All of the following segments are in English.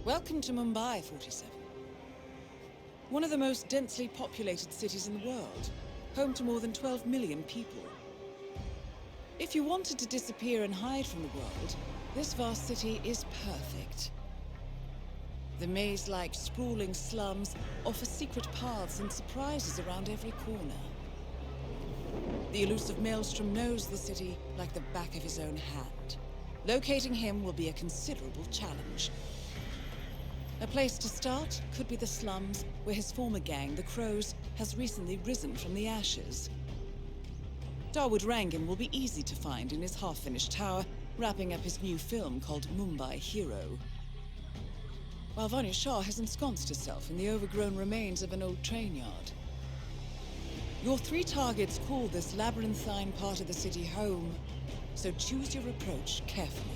Welcome to Mumbai, 47. One of the most densely populated cities in the world, home to more than 12 million people. If you wanted to disappear and hide from the world, this vast city is perfect. The maze-like sprawling slums offer secret paths and surprises around every corner. The elusive Maelstrom knows the city like the back of his own hand. Locating him will be a considerable challenge. A place to start could be the slums, where his former gang, the Crows, has recently risen from the ashes. Dawood Rangan will be easy to find in his half-finished tower, wrapping up his new film called Mumbai Hero. While Vanya Shah has ensconced herself in the overgrown remains of an old train yard. Your three targets call this labyrinthine part of the city home, so choose your approach carefully.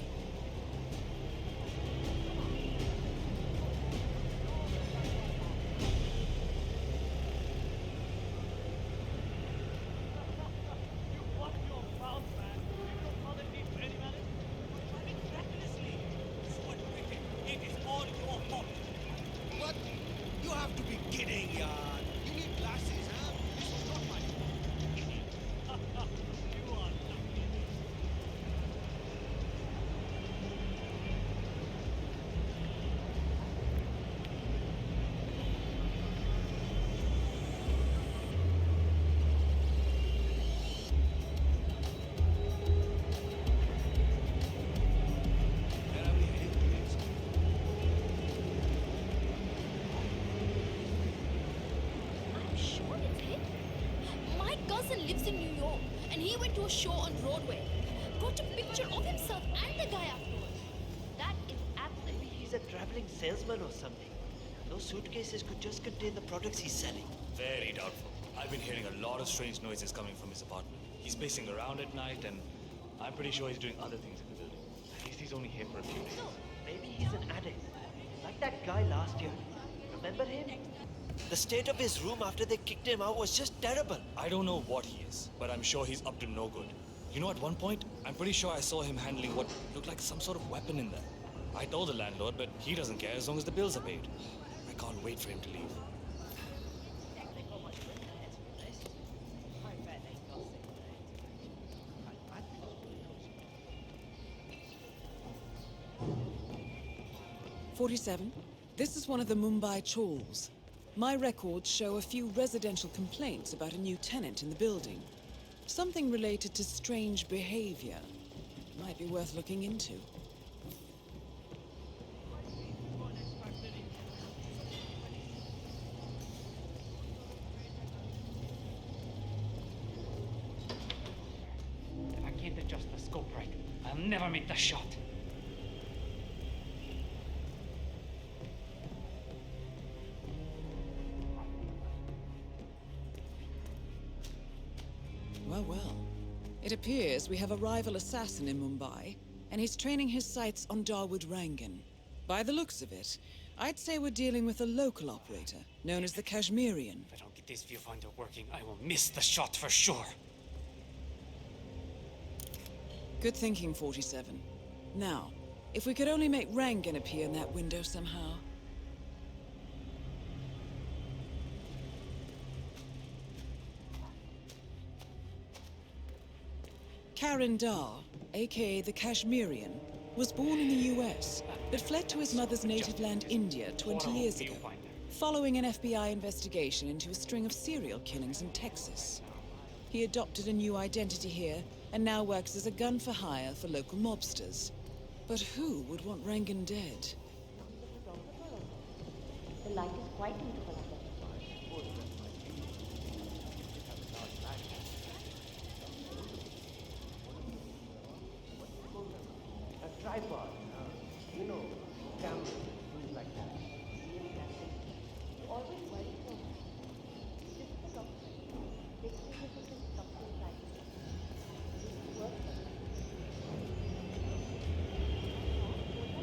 Lives in New York, and he went to a show on Broadway. Got a picture of himself and the guy afterwards. That is absolutely... Maybe he's a traveling salesman or something. Those suitcases could just contain the products he's selling. Very doubtful. I've been hearing a lot of strange noises coming from his apartment. He's pacing around at night, and I'm pretty sure he's doing other things in the building. At least he's only here for a few days. So, maybe he's an addict. Like that guy last year. Remember him? The state of his room after they kicked him out was just terrible. I don't know what he is, but I'm sure he's up to no good. You know, at one point, I'm pretty sure I saw him handling what looked like some sort of weapon in there. I told the landlord, but he doesn't care as long as the bills are paid. I can't wait for him to leave. "47. This is one of the Mumbai chawls. My records show a few residential complaints about a new tenant in the building. Something related to strange behavior. Might be worth looking into." If I can't adjust the scope right, I'll never make the shot. Well. It appears we have a rival assassin in Mumbai, and he's training his sights on Dawood Rangan. By the looks of it, I'd say we're dealing with a local operator, known as the Kashmirian. If I don't get this viewfinder working, I will miss the shot for sure. Good thinking, 47. Now, if we could only make Rangan appear in that window somehow. Karan Dar, aka the Kashmirian, was born in the US, but fled to his mother's native land, India, 20 years ago, following an FBI investigation into a string of serial killings in Texas. He adopted a new identity here, and now works as a gun for hire for local mobsters. But who would want Rangan dead? The light is quite beautiful. A tripod, camera, things like that. You always worry so much. This is the doctor. Big significant doctor practice. This is work for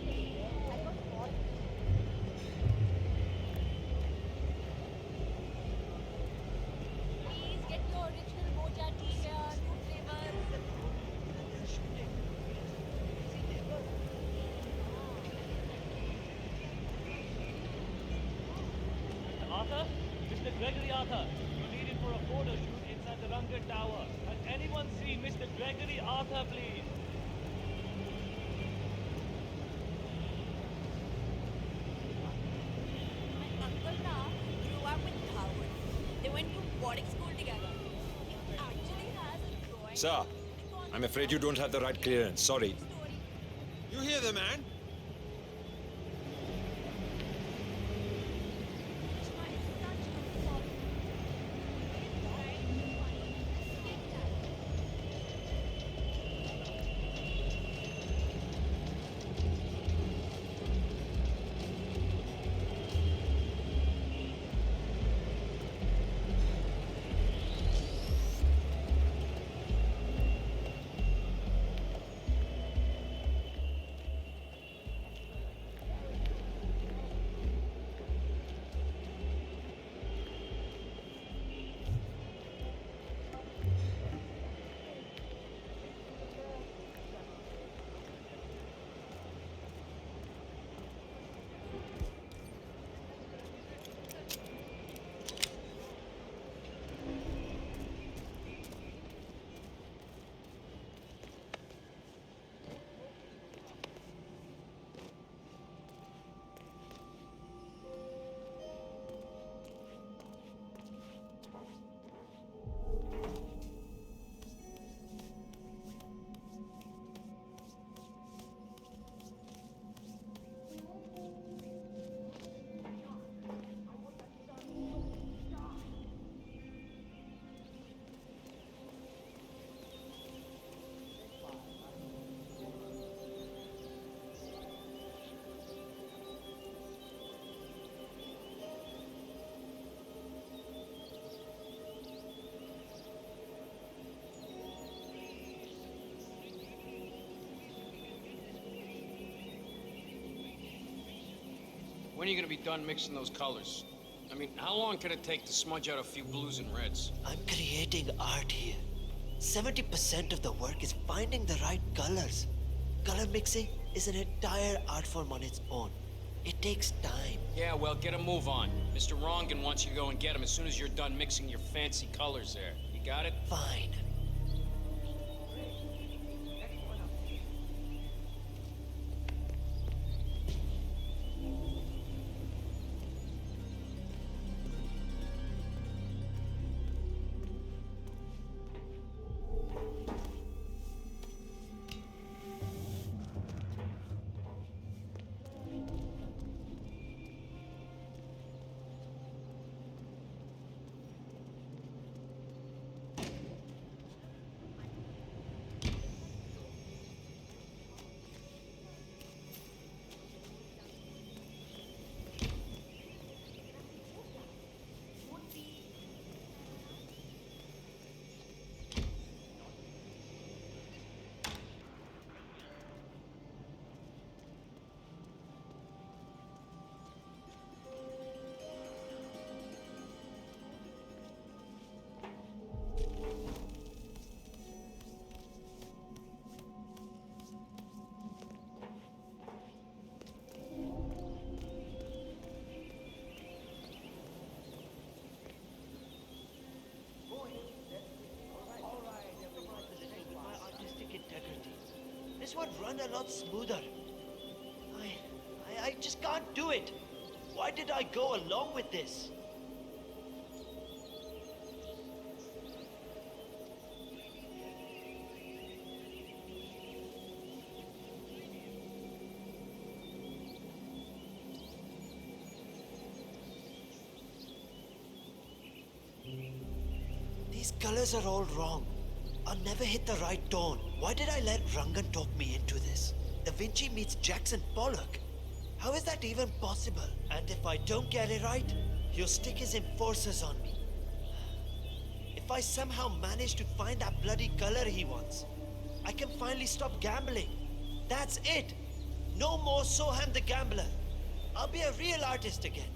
me. I got caught. Please get your original moja tea here, no flavors. They're shooting. See, neighbor. Arthur? Mr. Gregory Arthur, you needed for a photo shoot inside the Rangan Tower. Has anyone seen Mr. Gregory Arthur, please? My uncle Na grew up with Howard. They went to boarding school together. He actually has a drawing. Sir, I'm afraid you don't have the right clearance. Sorry. Story. You hear the man? Krishna is such a solid. When are you gonna be done mixing those colors? I mean, how long can it take to smudge out a few blues and reds? I'm creating art here. 70% of the work is finding the right colors. Color mixing is an entire art form on its own. It takes time. Yeah, well, get a move on. Mr. Rongan wants you to go and get him as soon as you're done mixing your fancy colors there. You got it? Fine. This would run a lot smoother. I just can't do it. Why did I go along with this? These colors are all wrong. I'll never hit the right tone. Why did I let Rangan talk me into this? Da Vinci meets Jackson Pollock. How is that even possible? And if I don't get it right, he'll stick his enforcers on me. If I somehow manage to find that bloody color he wants, I can finally stop gambling. That's it. No more Soham the Gambler. I'll be a real artist again.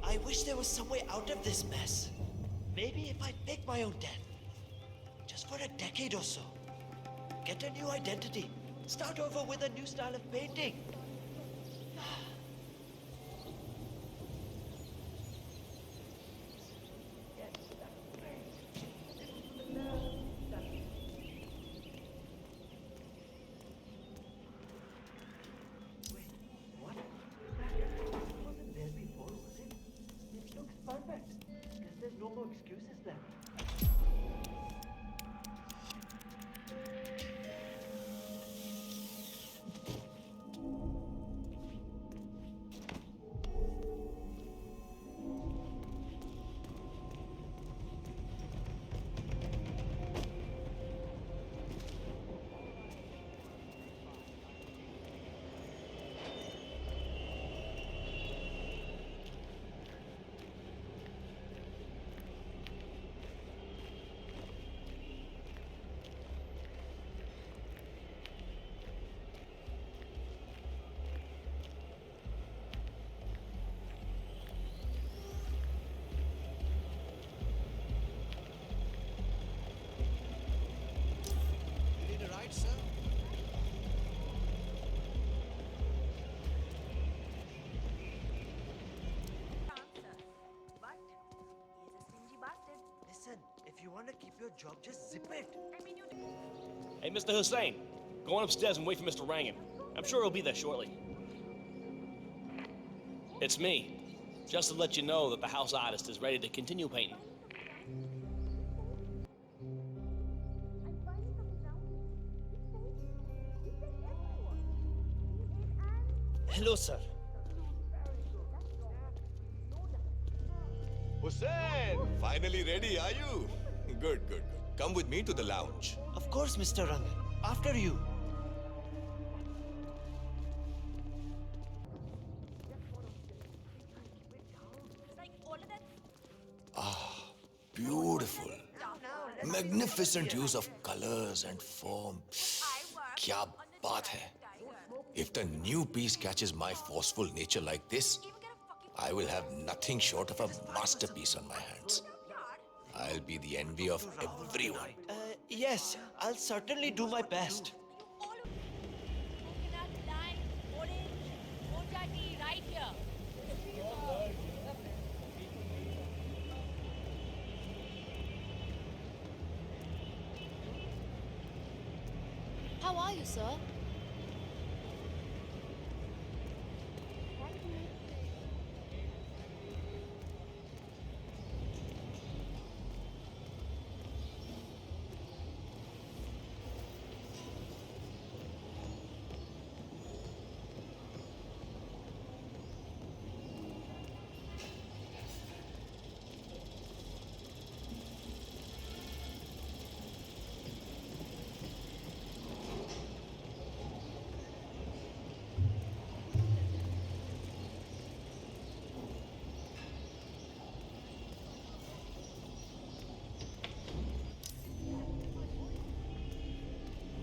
I wish there was some way out of this mess. Maybe if I pick my own death. Just for a decade or so. Get a new identity. Start over with a new style of painting. Wait, what? It wasn't there before, was it? It looks perfect. Guess there's no more excuses then. Listen, if you want to keep your job, just zip it. Hey, Mr. Hussein, go on upstairs and wait for Mr. Rangan. I'm sure he'll be there shortly. It's me. Just to let you know that the house artist is ready to continue painting. Hello, sir. Hussein, finally ready, are you? Good, good, good. Come with me to the lounge. Of course, Mr. Rangan. After you. Beautiful. Magnificent use of colors and form. Kya baat hai. If the new piece catches my forceful nature like this, I will have nothing short of a masterpiece on my hands. I'll be the envy of everyone. Yes, I'll certainly do my best. Coconut, lime, orange, mocha tea, right here. How are you, sir?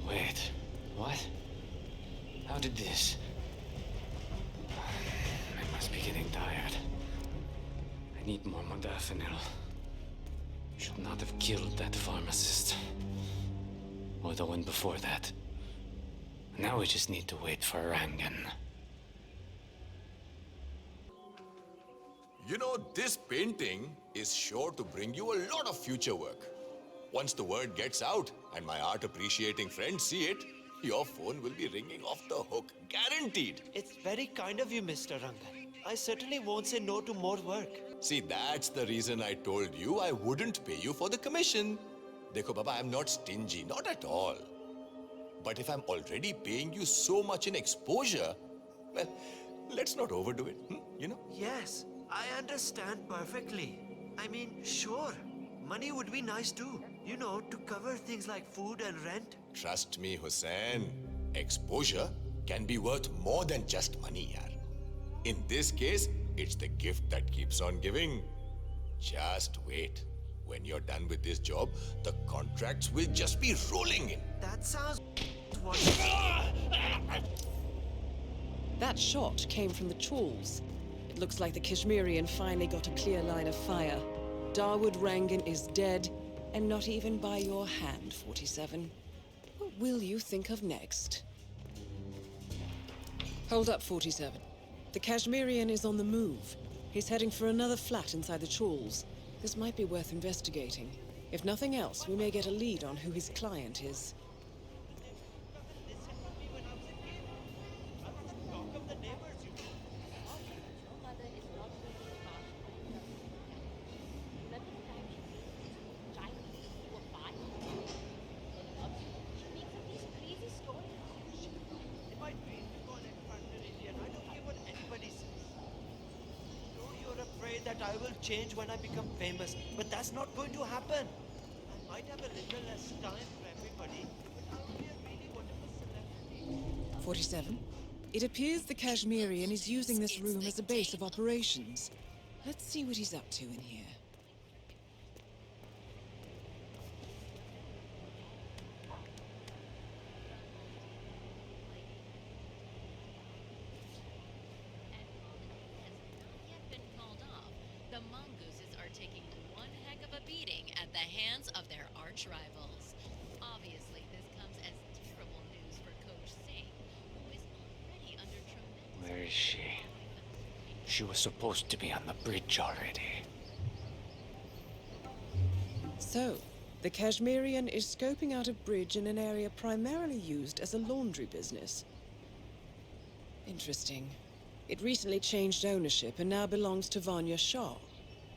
Wait, what? How did this? I must be getting tired. I need more modafinil. Should not have killed that pharmacist. Or the one before that. Now we just need to wait for Rangan. You know, this painting is sure to bring you a lot of future work. Once the word gets out and my art appreciating friends see it, your phone will be ringing off the hook. Guaranteed. It's very kind of you, Mr. Rangan. I certainly won't say no to more work. See, that's the reason I told you I wouldn't pay you for the commission. Dekho, Baba, I'm not stingy, not at all. But if I'm already paying you so much in exposure, well, let's not overdo it, you know? Yes, I understand perfectly. I mean, sure, money would be nice too. You know, to cover things like food and rent. Trust me, Hussein. Exposure can be worth more than just money, yaar. In this case, it's the gift that keeps on giving. Just wait. When you're done with this job, the contracts will just be rolling in. That sounds... What? That shot came from the chawls. It looks like the Kashmirian finally got a clear line of fire. Dawood Rangan is dead, and not even by your hand, 47. will you think of next? Hold up, 47. The Kashmirian is on the move. He's heading for another flat inside the Chawls. This might be worth investigating. If nothing else, we may get a lead on who his client is. That I will change when I become famous, but that's not going to happen. I might have a little less time for everybody, but I will be a really wonderful celebrity. 47. It appears the Kashmirian is using this room as a base of operations. Let's see what he's up to in here. The mongooses are taking one heck of a beating at the hands of their arch rivals. Obviously, this comes as terrible news for Coach Singh, who is already under tremendous... Where is she? She was supposed to be on the bridge already. So, the Kashmirian is scoping out a bridge in an area primarily used as a laundry business. Interesting. It recently changed ownership and now belongs to Vanya Shah.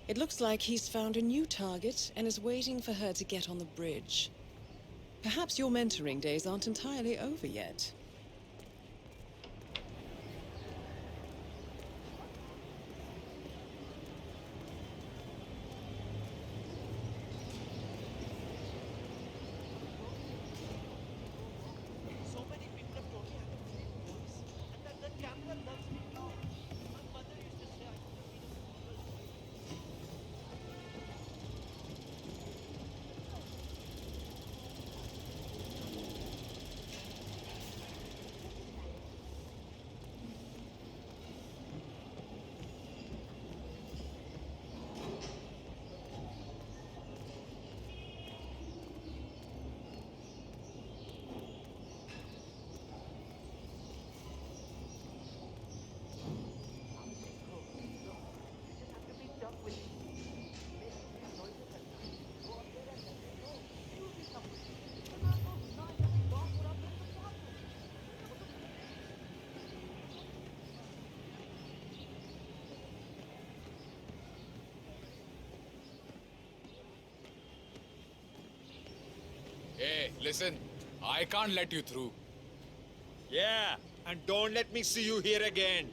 It looks like he's found a new target and is waiting for her to get on the bridge. Perhaps your mentoring days aren't entirely over yet. So many people have told me I have a great voice, and that the camera loves me too. My mother used to say I could have been a model. Hey, listen, I can't let you through. Yeah, and don't let me see you here again.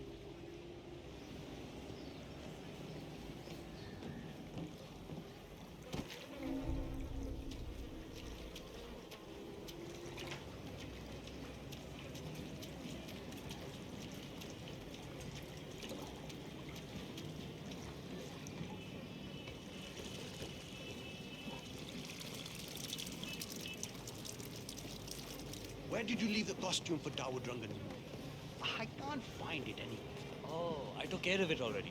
Where did you leave the costume for Dawood Rangan? I can't find it anywhere. Oh, I took care of it already.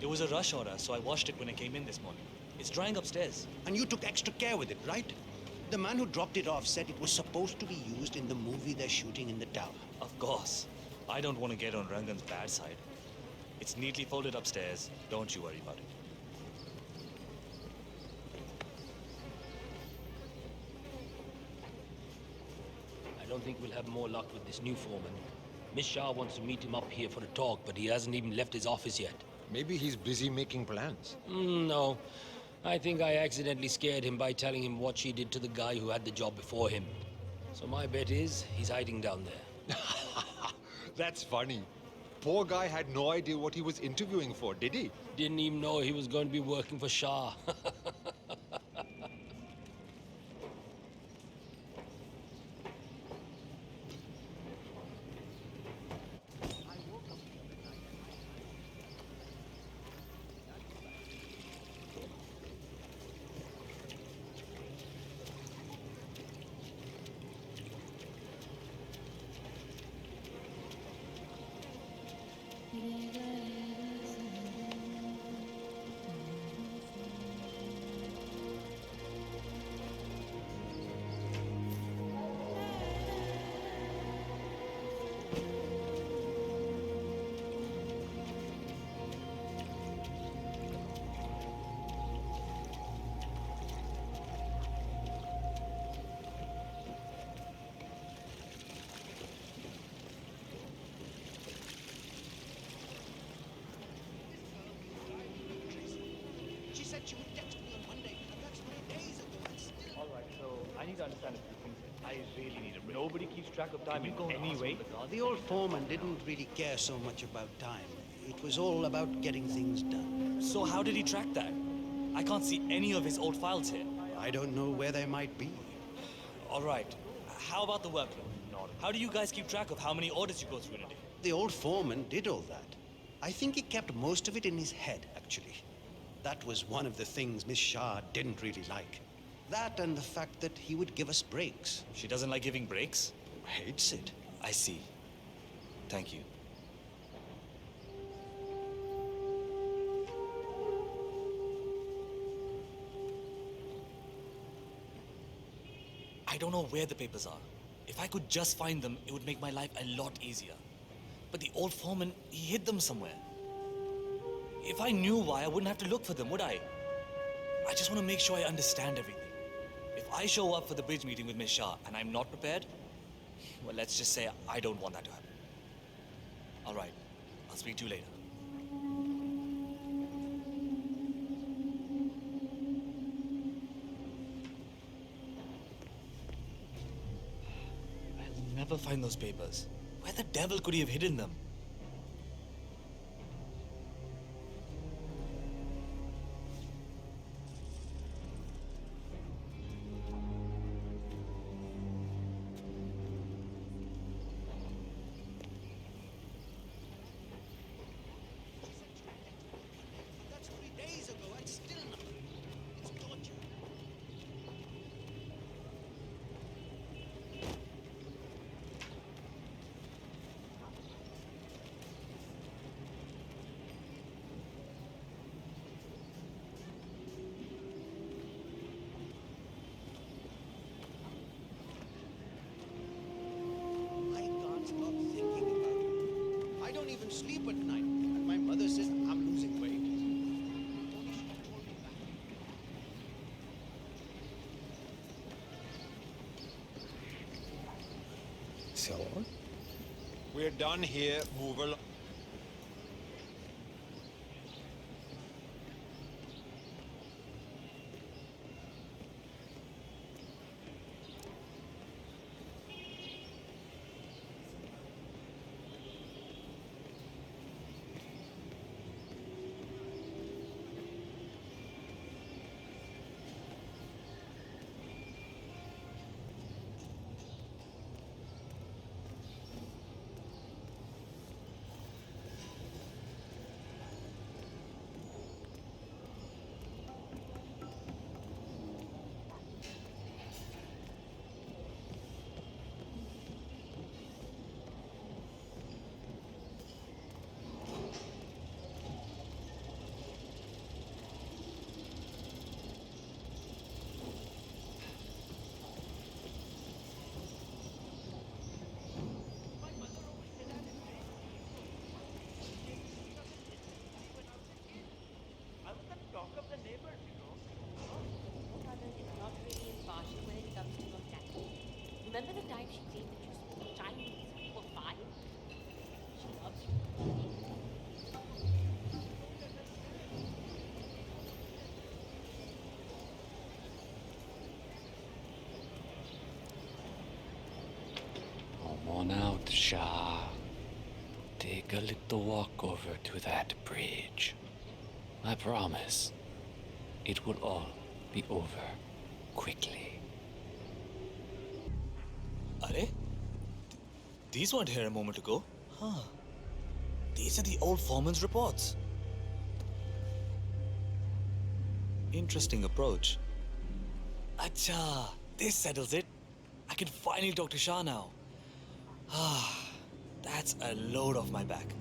It was a rush order, so I washed it when I came in this morning. It's drying upstairs. And you took extra care with it, right? The man who dropped it off said it was supposed to be used in the movie they're shooting in the tower. Of course. I don't want to get on Rangan's bad side. It's neatly folded upstairs. Don't you worry about it. I don't think we'll have more luck with this new foreman. Miss Shah wants to meet him up here for a talk, but he hasn't even left his office yet. Maybe he's busy making plans. No. I think I accidentally scared him by telling him what she did to the guy who had the job before him. So my bet is he's hiding down there. That's funny. Poor guy had no idea what he was interviewing for, did he? Didn't even know he was going to be working for Shah. to understand a few things here. I really need a break. Nobody keeps track of time in any way. The old foreman didn't really care so much about time. It was all about getting things done. So how did he track that? I can't see any of his old files here. I don't know where they might be. All right. How about the workload? How do you guys keep track of how many orders you go through in a day? The old foreman did all that. I think he kept most of it in his head, actually. That was one of the things Miss Shah didn't really like. That and the fact that he would give us breaks. She doesn't like giving breaks? Hates it. I see. Thank you. I don't know where the papers are. If I could just find them, it would make my life a lot easier. But the old foreman, he hid them somewhere. If I knew why, I wouldn't have to look for them, would I? I just want to make sure I understand everything. If I show up for the bridge meeting with Miss Shah and I'm not prepared, well, let's just say I don't want that to happen. All right, I'll speak to you later. I'll never find those papers. Where the devil could he have hidden them? That's 3 days ago and still nothing. It's torture. I can't stop thinking about it. I don't even sleep at night, and my mother says I'm losing weight. So? We're done here. Move along. Remember the time she claimed that you spoke Chinese and you were 5? She loves you. Come on out, Shah. Take a little walk over to that bridge. I promise, it will all be over quickly. Are? These weren't here a moment ago. Huh. These are the old foreman's reports. Interesting approach. Acha, this settles it. I can finally talk to Shah now. Ah, that's a load off my back.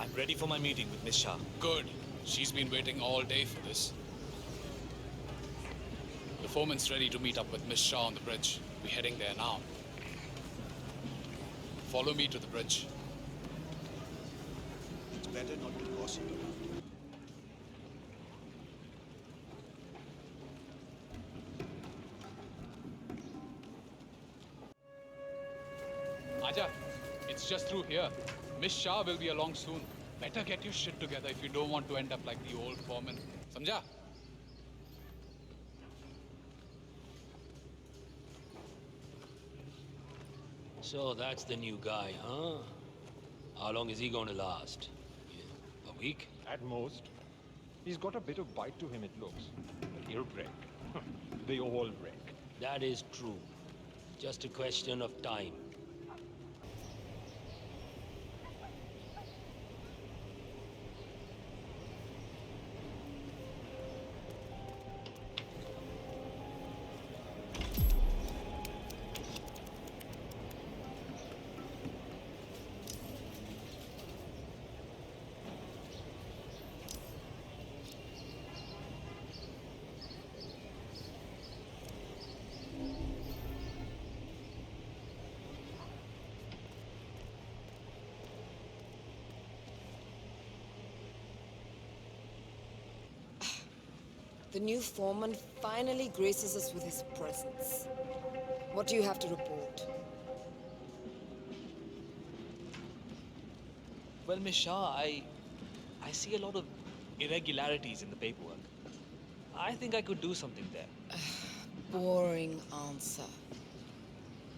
I'm ready for my meeting with Miss Shah. Good. She's been waiting all day for this. The foreman's ready to meet up with Miss Shah on the bridge. We're heading there now. Follow me to the bridge. It's better not to gossip about it. Aja. It's just through here. Miss Shah will be along soon. Better get your shit together if you don't want to end up like the old foreman. Samjha? So that's the new guy, huh? How long is he going to last? A week? At most. He's got a bit of bite to him, it looks. But he'll break. They all break. That is true. Just a question of time. The new foreman finally graces us with his presence. What do you have to report? Well, Miss Shah, I see a lot of irregularities in the paperwork. I think I could do something there. Boring answer.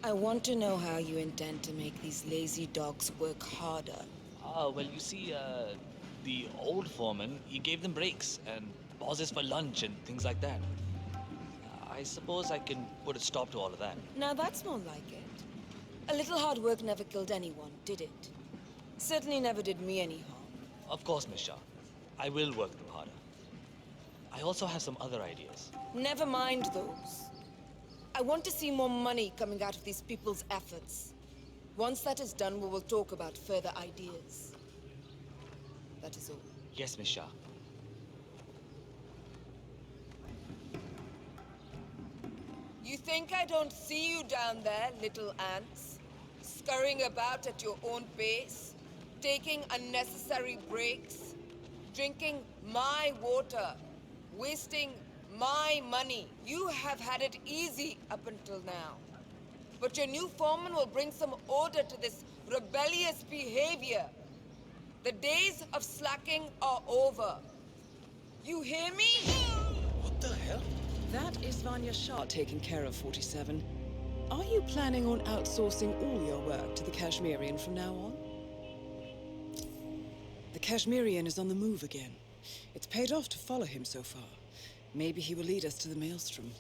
I want to know how you intend to make these lazy dogs work harder. Well, you see, the old foreman, he gave them breaks and pauses for lunch and things like that. I suppose I can put a stop to all of that. Now that's more like it. A little hard work never killed anyone, did it? Certainly never did me any harm. Of course, Miss Shah. I will work them harder. I also have some other ideas. Never mind those. I want to see more money coming out of these people's efforts. Once that is done, we will talk about further ideas. That is all. Yes, Miss Shah. You think I don't see you down there, little ants? Scurrying about at your own pace? Taking unnecessary breaks? Drinking my water? Wasting my money? You have had it easy up until now. But your new foreman will bring some order to this rebellious behavior. The days of slacking are over. You hear me? What the hell? That is Vanya Shah taking care of 47. Are you planning on outsourcing all your work to the Kashmirian from now on? The Kashmirian is on the move again. It's paid off to follow him so far. Maybe he will lead us to the maelstrom.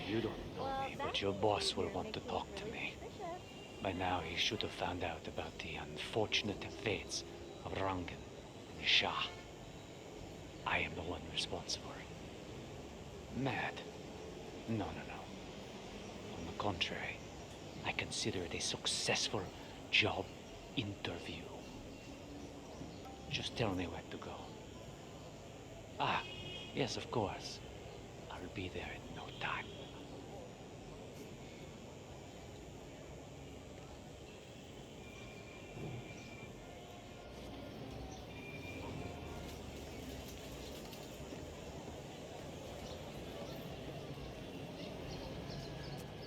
You don't know me, but your boss will want to talk to me. By now, he should have found out about the unfortunate fates of Rangan and Shah. I am the one responsible. Mad? No. On the contrary, I consider it a successful job interview. Just tell me where to go. Ah, yes, of course. I'll be there in no time.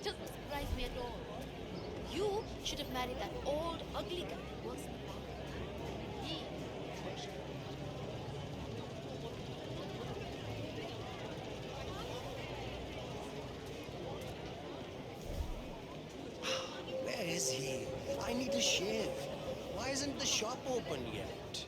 Doesn't surprise me at all. You should have married that old, ugly guy that works in the bank. He Where is he? I need a shave. Why isn't the shop open yet?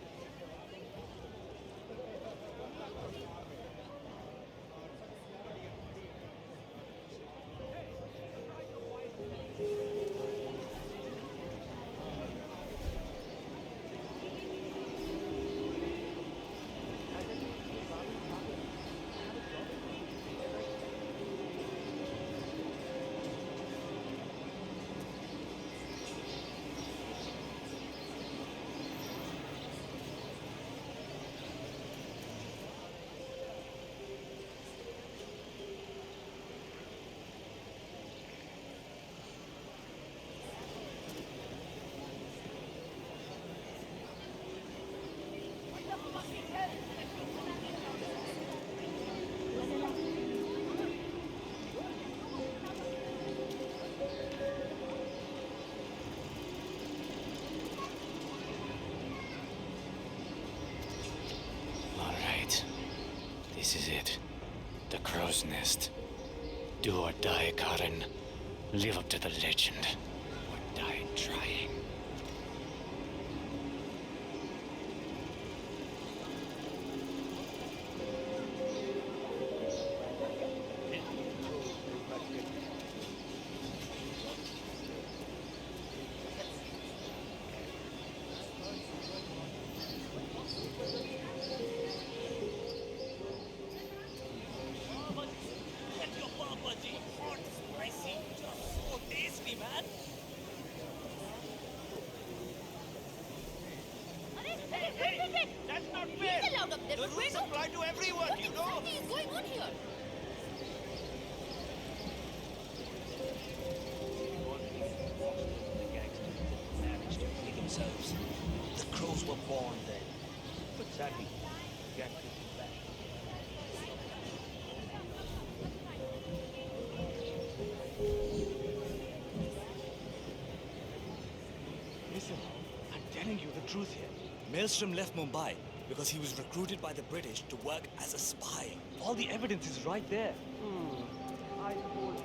All right. This is it. The crow's nest. Do or die, Karen. Live up to the legend. Or die trying. Get your Papa G. Hot, spicy, just so tasty, man. Hey, that's not fair. He's allowed up there. The rules apply to everyone, What you know. exactly is going on here? The gangsters didn't manage to free themselves. The crows were born then. But sadly, the gangsters came back. Listen, I'm telling you the truth here. Maelstrom left Mumbai because he was recruited by the British to work as a spy. All the evidence is right there. I suppose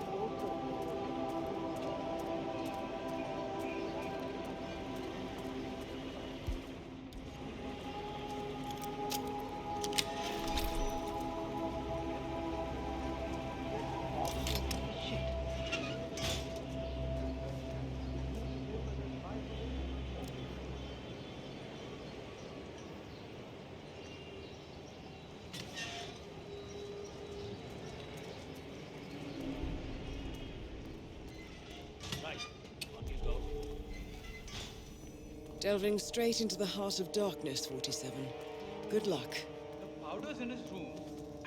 Delving straight into the heart of darkness, 47. Good luck. The powder's in his room,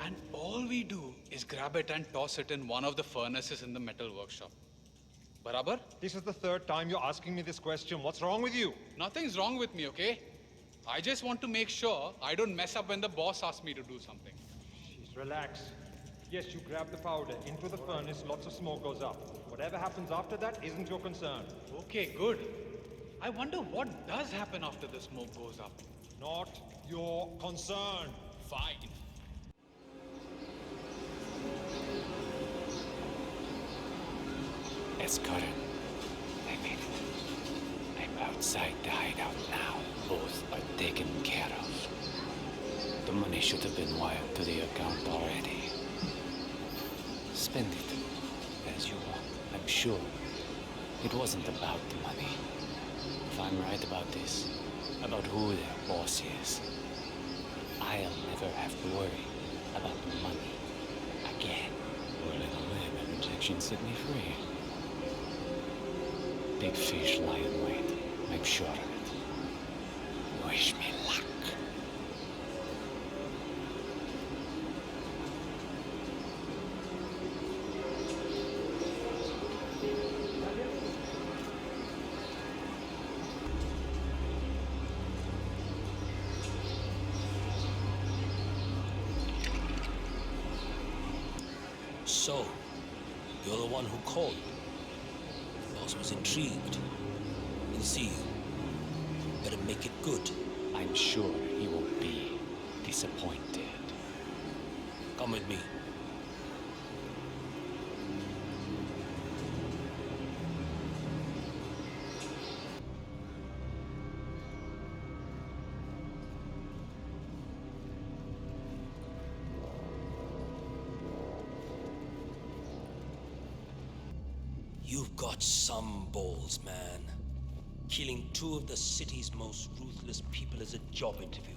and all we do is grab it and toss it in one of the furnaces in the metal workshop. Barabar? This is the third time you're asking me this question. What's wrong with you? Nothing's wrong with me, okay? I just want to make sure I don't mess up when the boss asks me to do something. Relax. Yes, you grab the powder into the furnace, lots of smoke goes up. Whatever happens after that isn't your concern. Okay, good. I wonder what does happen after the smoke goes up. Not your concern. Fine. Yes, Karen. I mean, I'm outside the hideout now. Both are taken care of. The money should have been wired to the account already. Spend it as you want, I'm sure. It wasn't about the money. If I'm right about this, about who their boss is, I'll never have to worry about the money again. Poor little lamb injection set me free. Big fish lie in wait. I'm sure of it. Wish me luck. So, you're the one who called. Boss was intrigued. He'll see you. Better make it good. I'm sure he won't be disappointed. Come with me. You've got some balls, man. Killing two of the city's most ruthless people as a job interview.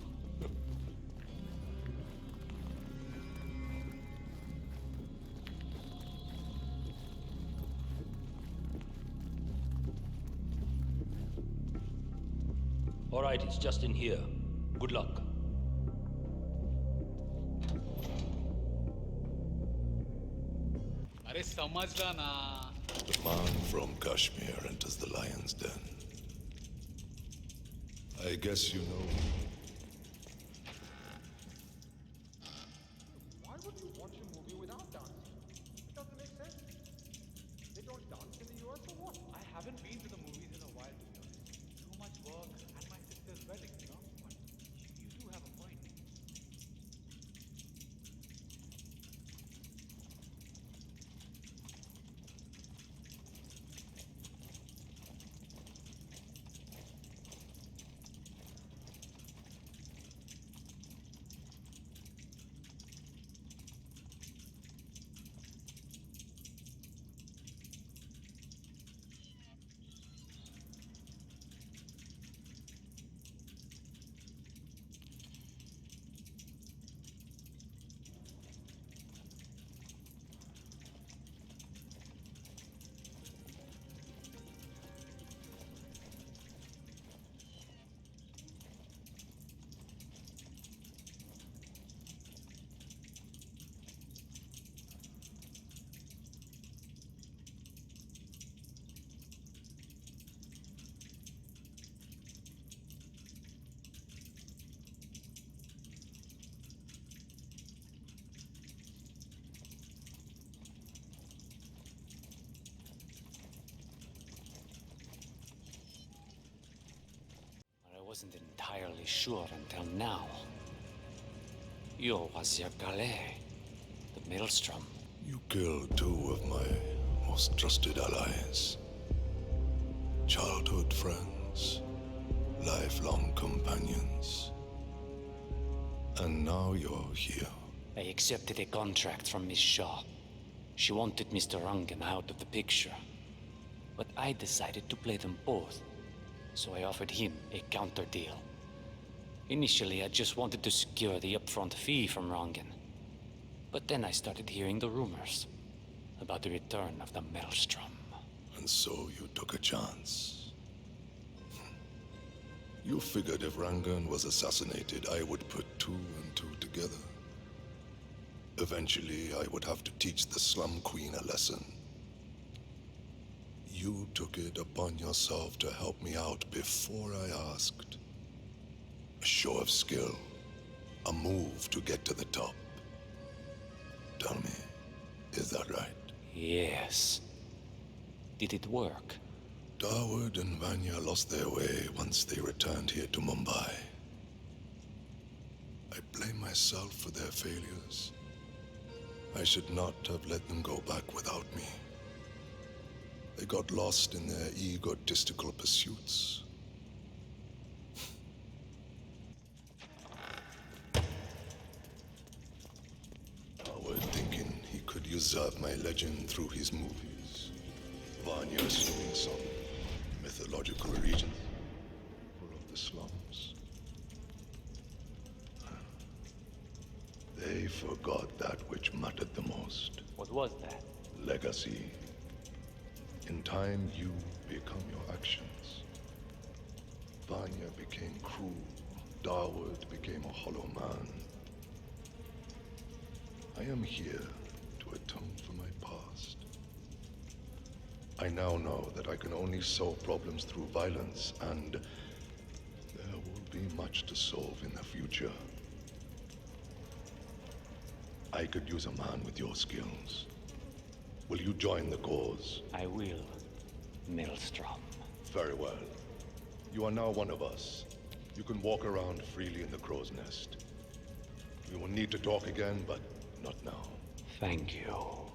All right, it's just in here. Good luck. अरे समझला ना. The man from Kashmir enters the lion's den. I guess you know. Why would you watch a movie without dancing? It doesn't make sense. They don't dance in the US or what? I haven't been to the movies in a while, to be honest. Too much work and my sister's wedding, you know? But you do have a point. I wasn't entirely sure until now. You was your Galais, the Maelstrom. You killed two of my most trusted allies. Childhood friends, lifelong companions. And now you're here. I accepted a contract from Miss Shaw. She wanted Mr. Rungan out of the picture. But I decided to play them both. So I offered him a counter deal. Initially, I just wanted to secure the upfront fee from Rungan. But then I started hearing the rumors about the return of the Maelstrom. And so you took a chance. You figured if Rangan was assassinated, I would put two and two together. Eventually, I would have to teach the Slum Queen a lesson. You took it upon yourself to help me out before I asked. A show of skill. A move to get to the top. Tell me, is that right? Yes. Did it work? Dawood and Vanya lost their way once they returned here to Mumbai. I blame myself for their failures. I should not have let them go back without me. They got lost in their egotistical pursuits. Howard thinking he could usurp my legend through his movies. Vanya And you're assuming some mythological region full of the slums. They forgot that which mattered the most. What was that? Legacy. In time, you become your actions. Vanya became cruel. Darwood became a hollow man. I am here to atone for my past. I now know that I can only solve problems through violence, and there will be much to solve in the future. I could use a man with your skills. Will you join the cause? I will, Maelstrom. Very well. You are now one of us. You can walk around freely in the crow's nest. We will need to talk again, but not now. Thank you.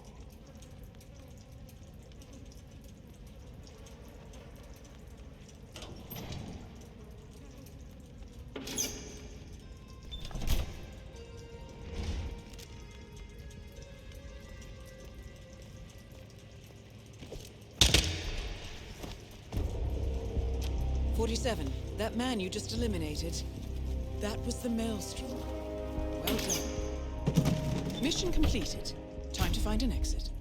That man you just eliminated, that was the Maelstrom. Well done. Mission completed. Time to find an exit.